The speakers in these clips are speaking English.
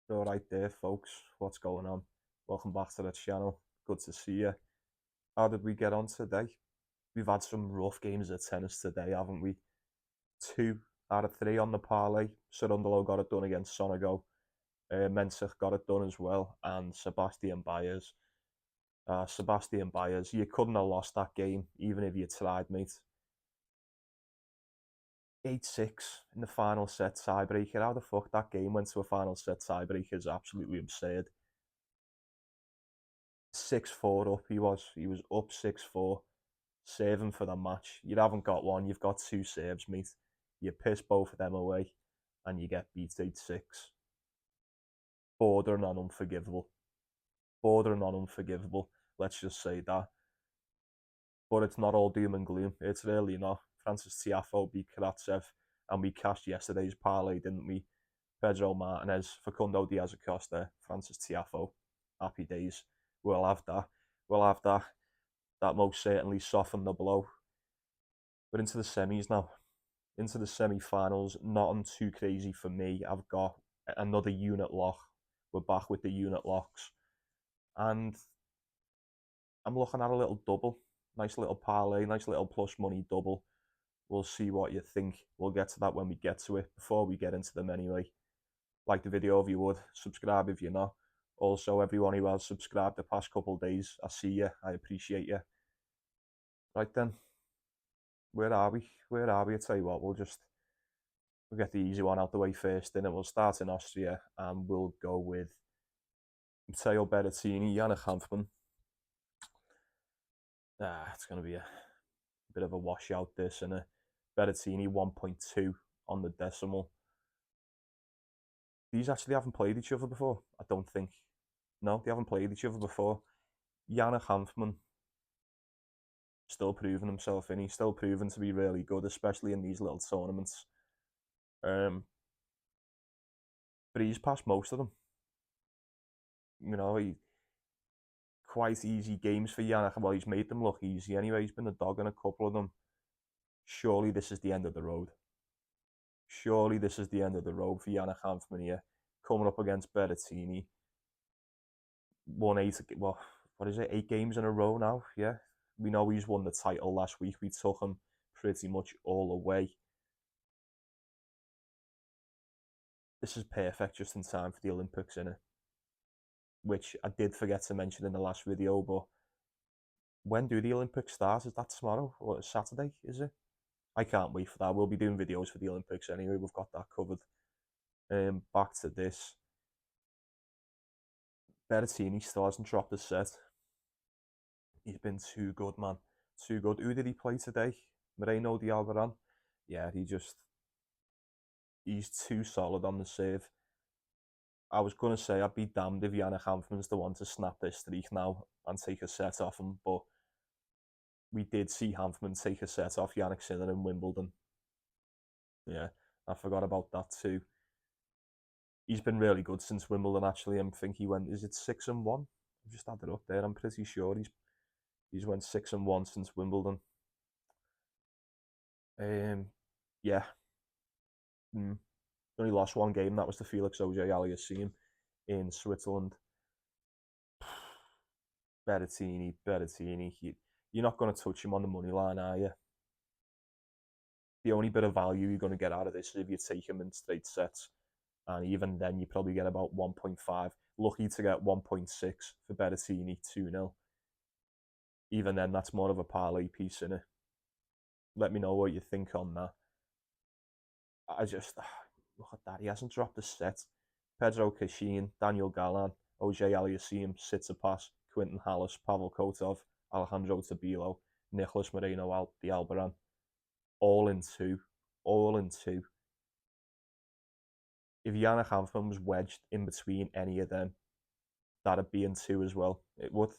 All right there, folks. What's going on? Welcome back to the channel. Good to see you. How did we get on today? We've had some rough games of tennis today, haven't we? 2 out of 3 on the parlay. Sarundalo got it done against Sonego. Mensah got it done as well, and Sebastian Baez. Sebastian Baez, you couldn't have lost that game, even if you tried, mate. 8-6 in the final set tiebreaker. How the fuck that game went to a final set tiebreaker is absolutely absurd. 6-4 up he was. He was up 6-4, serving for the match. You haven't got one, you've got 2 serves, mate. You piss both of them away and you get beat 8-6. Bordering on unforgivable. Bordering on unforgivable. Let's just say that. But it's not all doom and gloom. It's really not. Francis Tiafoe beat Karatsev, and we cashed yesterday's parlay, didn't we? Pedro Martinez, Facundo Diaz Acosta, Francis Tiafoe. Happy days. We'll have that. We'll have that. That most certainly softened the blow. We're into the semis now. Into the semi-finals. Nothing too crazy for me. I've got another unit lock. We're back with the unit locks. And I'm looking at a little double. Nice little parlay, nice little plus money double. We'll see what you think. We'll get to that when we get to it. Before we get into them anyway, like the video if you would, subscribe if you're not. Also, everyone who has subscribed the past couple of days, I see you, I appreciate you. Right then, where are we? Where are we? I tell you what, we'll get the easy one out the way first, and then we'll start in Austria, and we'll go with Matteo Berrettini, Yannick Hanfmann. It's going to be a bit of a washout, this, and a Berrettini 1.2 on the decimal. These actually haven't played each other before, I don't think. No, they haven't played each other before. Yannick Hanfmann still proving himself, and he's still proven to be really good, especially in these little tournaments. But he's passed most of them. You know, quite easy games for Yannick. Well, he's made them look easy anyway. He's been a dog in a couple of them. Surely this is the end of the road. Surely this is the end of the road for Yannick Hanfmann here. Coming up against Berrettini. Won 8 games in a row now, yeah. We know he's won the title last week. We took him pretty much all away. This is perfect just in time for the Olympics, innit? Which I did forget to mention in the last video, but when do the Olympics start? Is that tomorrow or Saturday, is it? I can't wait for that. We'll be doing videos for the Olympics anyway. We've got that covered. Back to this. Berrettini still hasn't dropped a set. He's been too good, man. Too good. Who did he play today? Moreno de Albaran? Yeah, he's too solid on the serve. I was going to say I'd be damned if Yannick Hanfmann's the one to snap this streak now and take a set off him, but we did see Hanfmann take a set off Yannick Sinner in Wimbledon. Yeah, I forgot about that too. He's been really good since Wimbledon, actually. I think he went, is it 6-1? I've just had it up there. I'm pretty sure he's went 6-1 since Wimbledon. Yeah. Only lost one game. That was to Felix Auger-Aliassime in Switzerland. Berrettini. You're not going to touch him on the money line, are you? The only bit of value you're going to get out of this is if you take him in straight sets. And even then, you probably get about 1.5. Lucky to get 1.6 for Berrettini, 2-0. Even then, that's more of a parlay piece, innit? Let me know what you think on that. Look at that. He hasn't dropped a set. Pedro Cachin, Daniel Galán, Auger-Aliassime, Tsitsipas, Quinton Hallis, Pavel Kotov, Alejandro Tabilo, Nicholas Moreno de Albaran. All in two. If Yannick Hanfmann was wedged in between any of them, that'd be in 2 as well. It would.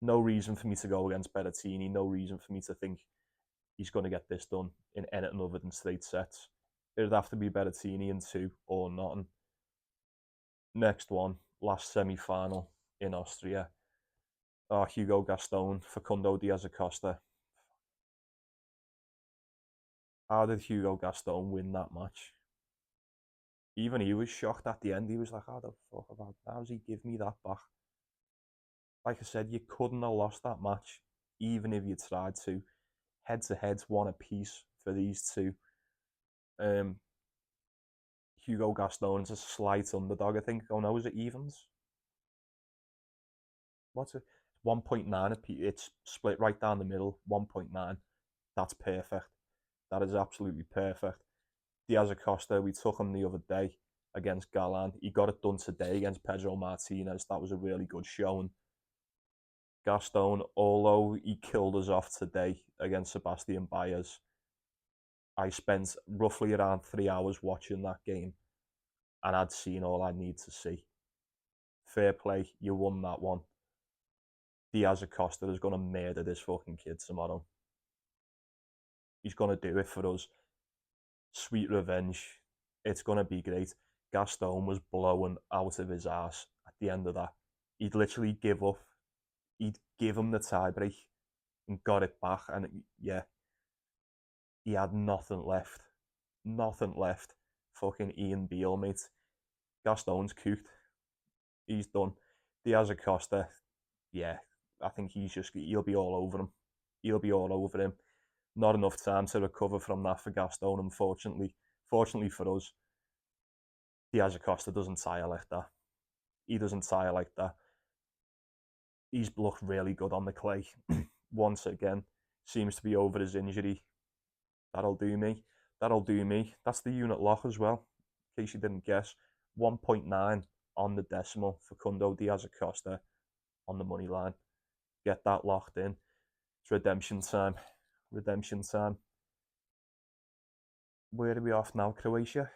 No reason for me to go against Berrettini. No reason for me to think he's going to get this done in anything other than straight sets. It'd have to be Berrettini in 2 or nothing. Next one, last semi-final in Austria. Hugo Gaston, Facundo Diaz Acosta. How did Hugo Gaston win that match? Even he was shocked at the end. He was like, "How the fuck about how does he give me that back?" Like I said, you couldn't have lost that match, even if you tried to. Head to head, one apiece for these two. Um, Hugo Gaston's a slight underdog, I think. Oh no, is it evens? What's it? 1.9 apiece. It's split right down the middle. 1.9. That's perfect. That is absolutely perfect. Diaz Acosta, we took him the other day against Galan. He got it done today against Pedro Martinez. That was a really good showing. Gaston, although he killed us off today against Sebastian Baez, I spent roughly around 3 hours watching that game and I'd seen all I need to see. Fair play, you won that one. Diaz Acosta is going to murder this fucking kid tomorrow. He's going to do it for us. Sweet revenge. It's going to be great. Gaston was blowing out of his ass at the end of that. He'd literally give up. He'd give him the tiebreak and got it back. And yeah, he had nothing left. Nothing left. Fucking Ian Beale, mate. Gaston's cooked. He's done. Diaz Acosta, yeah, I think he'll be all over him. He'll be all over him. Not enough time to recover from that for Gaston, unfortunately. Fortunately for us, Diaz Acosta doesn't tire like that. He doesn't tire like that. He's looked really good on the clay. Once again, seems to be over his injury. That'll do me. That'll do me. That's the unit lock as well, in case you didn't guess. 1.9 on the decimal for Cundo Diaz Acosta on the money line. Get that locked in. It's redemption time. Redemption time. Where are we off now? Croatia?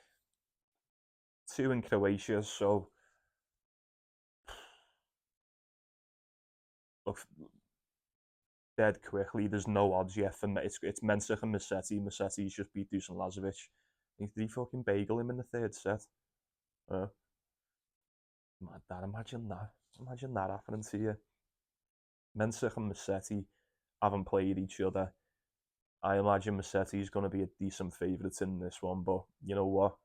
Two in Croatia, so look, dead quickly. There's no odds yet for it's Mensah and Musetti. Musetti's just beat Dusan Lazovic. Did he fucking bagel him in the third set? Uh, imagine that. Imagine that happening to you. Mensah and Musetti haven't played each other. I imagine Musetti's going to be a decent favourite in this one, but you know what?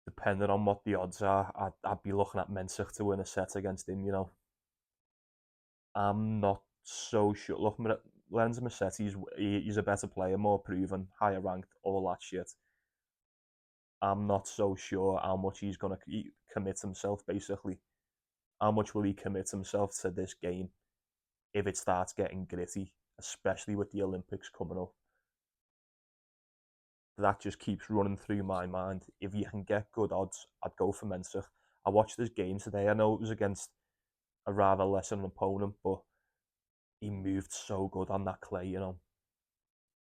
Depending on what the odds are, I'd be looking at Mensah to win a set against him, you know. I'm not so sure. Look, Lorenzo Musetti, he's a better player, more proven, higher ranked, all that shit. I'm not so sure how much he's going to commit himself, basically. How much will he commit himself to this game if it starts getting gritty, especially with the Olympics coming up? That just keeps running through my mind. If you can get good odds, I'd go for Mensah. I watched this game today. I know it was against a rather lesser opponent, but he moved so good on that clay, you know.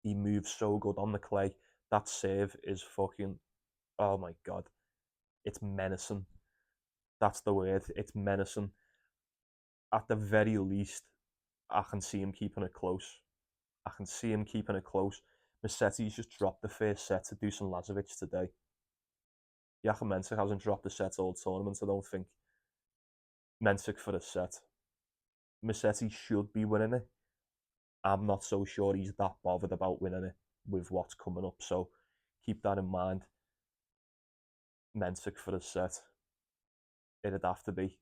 He moves so good on the clay. That serve is fucking, oh my god, it's menacing. That's the word. It's menacing. At the very least, I can see him keeping it close. I can see him keeping it close. Musetti's just dropped the first set to Dusan Lazovic today. Jakub Mensah hasn't dropped a set all tournament, I don't think. Mensah for a set. Musetti should be winning it. I'm not so sure he's that bothered about winning it with what's coming up, so keep that in mind. Mensah for a set. It'd have to be.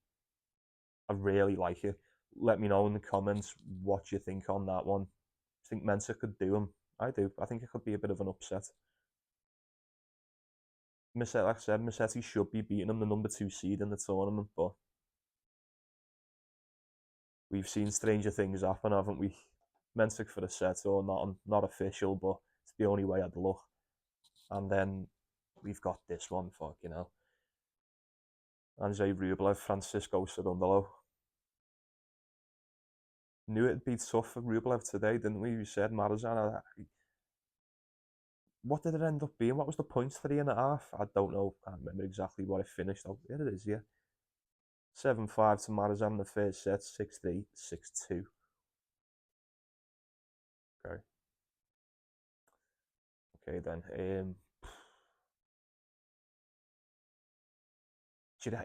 I really like it. Let me know in the comments what you think on that one. I think Mensah could do him. I do. I think it could be a bit of an upset. Musetti, like I said, Musetti should be beating him, the number 2 seed in the tournament, but we've seen stranger things happen, haven't we? Mensah for a set or not official, but it's the only way I'd look. And then we've got this one, fucking hell. Andrei Rublev, Francisco Cerundolo. Knew it'd be tough for Rublev today, didn't we? We said Marazan. What did it end up being? What was the points? 3.5? I don't know. Can't remember exactly what it finished. Oh, there it is, yeah. 7-5 to Marazan in the first set. 6-3, 6-2. Okay. Okay, then.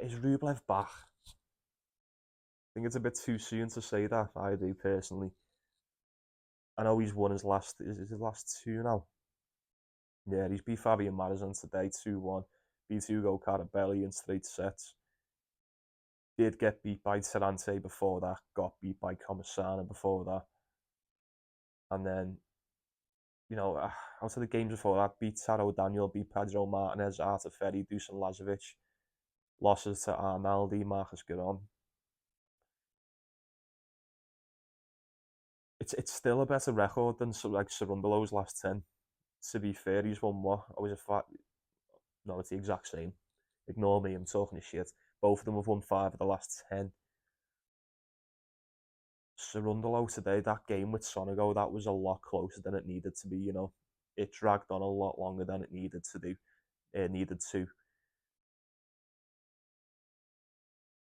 Is Rublev back? I think it's a bit too soon to say that. I do, personally. I know he's won his last two now. Yeah, he's beat Fabian Madison today 2-1. Beat Hugo Carabelli in straight sets. Did get beat by Tarante before that. Got beat by Commissana before that. And then, out of the games before that, beat Taro Daniel, beat Pedro Martinez, Artur Ferry, Dusan Lazovic. Losses to Arnaldi, Marcus Giron. It's still a better record than like Sarundolo's last 10. To be fair, he's won what? I was a fat. No, it's the exact same. Ignore me, I'm talking shit. Both of them have won 5 of the last 10. Sarundolo today, that game with Sonego, that was a lot closer than it needed to be. It dragged on a lot longer than it needed to do. It needed to.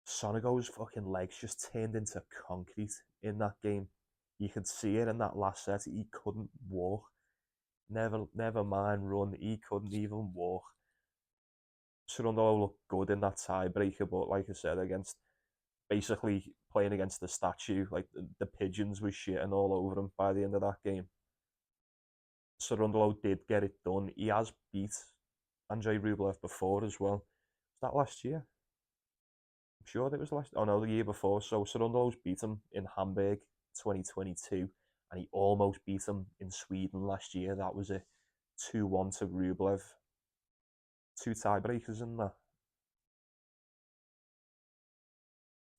Sonego's fucking legs just turned into concrete in that game. You could see it in that last set. He couldn't walk. Never mind run. He couldn't even walk. Sarundolo looked good in that tiebreaker, but like I said, against basically playing against the statue, like the pigeons was shitting all over him by the end of that game. Sarundolo did get it done. He has beat Andrei Rublev before as well. Was that last year? I'm sure it was last. Oh no, the year before. So Sarundolo's beat him in Hamburg 2022, and he almost beat him in Sweden last year. That was a 2-1 to Rublev. 2 tiebreakers in that.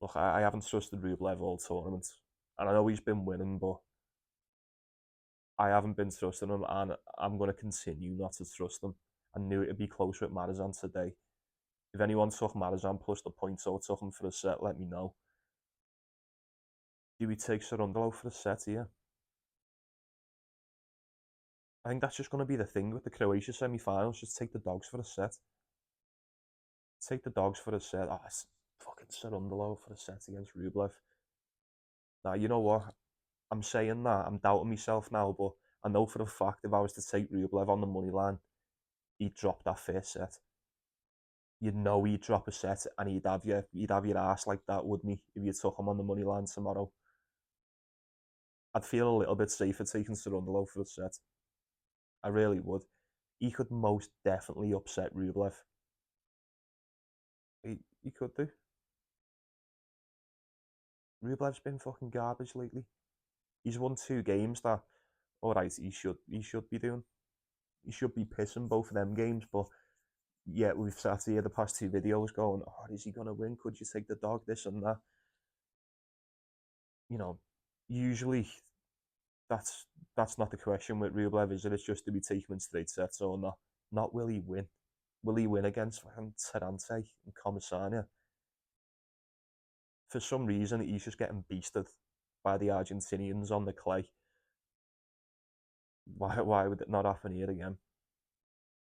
Look, I haven't trusted Rublev all tournament, and I know he's been winning, but I haven't been trusting him, and I'm going to continue not to trust him. I knew it'd be close with Marizan today. If anyone took Marizan plus the points or took him for a set, let me know. Do we take Sarundolo for a set here? I think that's just going to be the thing with the Croatia semi-finals. Just take the dogs for a set. Take the dogs for a set. Oh, it's fucking Sarundolo for a set against Rublev. Now, you know what? I'm saying that. I'm doubting myself now, but I know for a fact if I was to take Rublev on the money line, he'd drop that first set. You'd know he'd drop a set and he'd have your ass like that, wouldn't he? If you took him on the money line tomorrow, I'd feel a little bit safer taking Sarundolo for a set. I really would. He could most definitely upset Rublev. He could do. Rublev's been fucking garbage lately. He's won 2 games that, all right, he should be doing. He should be pissing both of them games, but yeah, we've sat here the past 2 videos going, oh, is he gonna win? Could you take the dog? This and that. You know, usually that's that's not the question with Rublev, is it? It's just, do we take him in straight sets or not? Not will he win? Will he win against fucking Terante and Commissania? For some reason, he's just getting beasted by the Argentinians on the clay. Why would it not happen here again?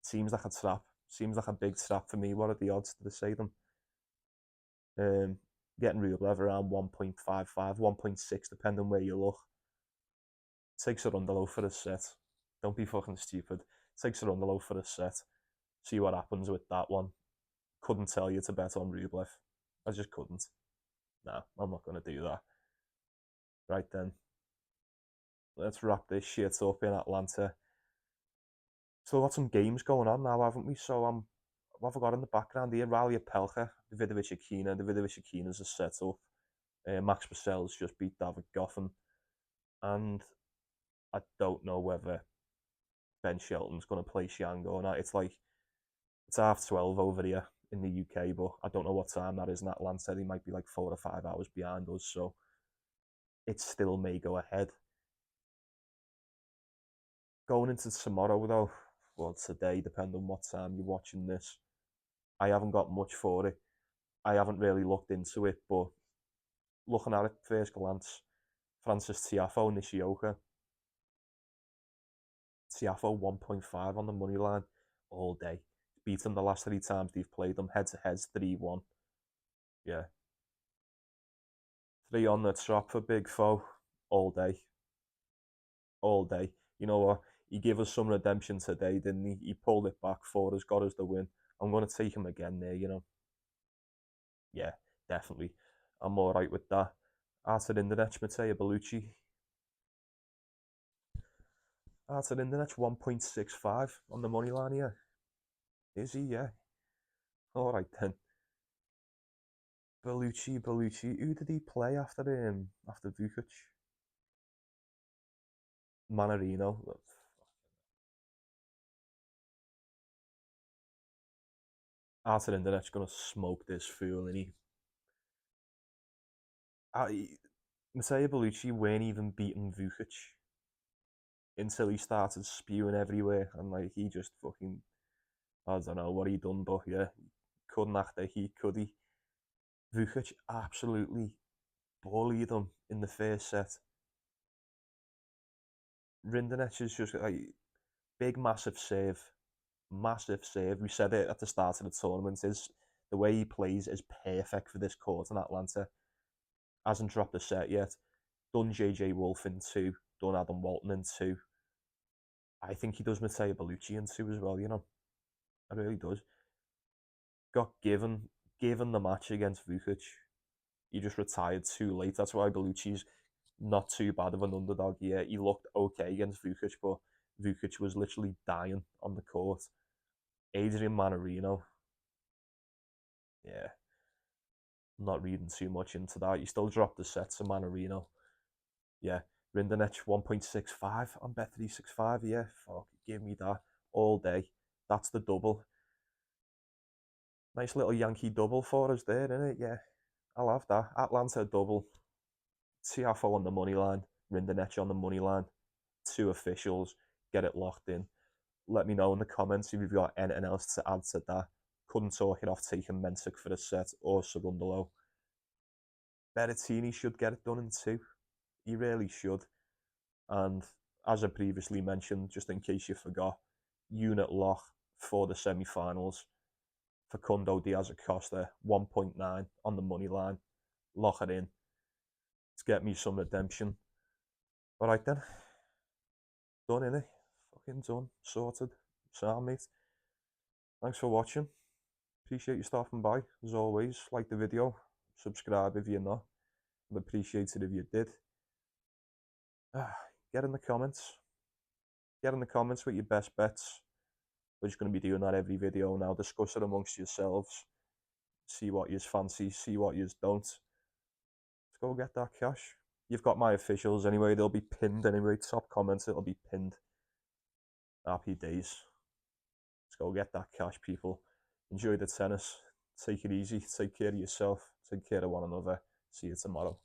Seems like a trap. Seems like a big trap for me. What are the odds to say them? Um, Getting Rublev around 1.55, 1.6, depending where you look. Takes Sarundolo for a set. Don't be fucking stupid. Takes Sarundolo for a set. See what happens with that one. Couldn't tell you to bet on Rublev. I just couldn't. Nah, I'm not going to do that. Right then, let's wrap this shit up in Atlanta. So we've got some games going on now, haven't we? So what have I got in the background here? Ralia Pelka, Davidovich Akina. Davidovich Akina's a set up. Max Purcell's just beat David Goffin. And I don't know whether Ben Shelton's going to play Xiang or not. It's 12:30 over here in the UK, but I don't know what time that is in Atlanta. They might be like 4 or 5 hours behind us, so it still may go ahead. Going into tomorrow, though, well, today, depending on what time you're watching this, I haven't got much for it. I haven't really looked into it, but looking at it first glance, Francis Tiafoe, Nishioka. Tiafoe 1.5 on the money line all day. Beaten the last 3 times they've played them head to head 3-1. Yeah. 3 on the trap for Big Foe all day. All day. You know what? He gave us some redemption today, didn't he? He pulled it back for us, got us the win. I'm going to take him again there. Yeah, definitely. I'm all right with that. Artur Indinec, Mateo Bellucci. Arthur Indinich 1.65 on the money line here. Is he? Yeah. All right then. Bellucci. Who did he play after Vukic? Manarino. Arthur Indinich gonna smoke this fool, and Mateo Bellucci weren't even beating Vukic until he started spewing everywhere, and like he just fucking, I don't know what he done, but yeah, couldn't act the heat, could he? Vukic absolutely bullied him in the first set. Rindenech is just like big, massive save. We said it at the start of the tournament. Is the way he plays is perfect for this court in Atlanta. Hasn't dropped a set yet. Done JJ Wolf in two. Done Adam Walton in two. I think he does Matteo Bellucci in two as well. You know, I really does. Got given the match against Vukic. He just retired too late. That's why Bellucci's not too bad of an underdog. Yeah, he looked okay against Vukic, but Vukic was literally dying on the court. Adrian Manarino, yeah, not reading too much into that. He still dropped the set to Manarino. Yeah, Rindenech 1.65 on Bet365. Yeah, fuck, give me that all day. That's the double. Nice little Yankee double for us there, isn't it? Yeah, I'll have that. Atlanta double. Tiafo on the money line. Rindenech on the money line. Two officials. Get it locked in. Let me know in the comments if you've got anything else to add to that. Couldn't talk it off taking Mensik for a set or Sarundalo. Berrettini should get it done in two. He really should. And as I previously mentioned, just in case you forgot, unit lock for the semi-finals. Facundo Diaz Acosta, 1.9 on the money line. Lock it in. Let's get me some redemption. All right then. Done, innit? Fucking done. Sorted. Sound, mate. Thanks for watching. Appreciate you stopping by. As always, like the video. Subscribe if you're not. I'd appreciate it if you did. Get in the comments. Get in the comments with your best bets. We're just going to be doing that every video now. Discuss it amongst yourselves. See what you fancy. See what you don't. Let's go get that cash. You've got my officials anyway. They'll be pinned anyway. Top comments, it'll be pinned. Happy days. Let's go get that cash, people. Enjoy the tennis. Take it easy. Take care of yourself. Take care of one another. See you tomorrow.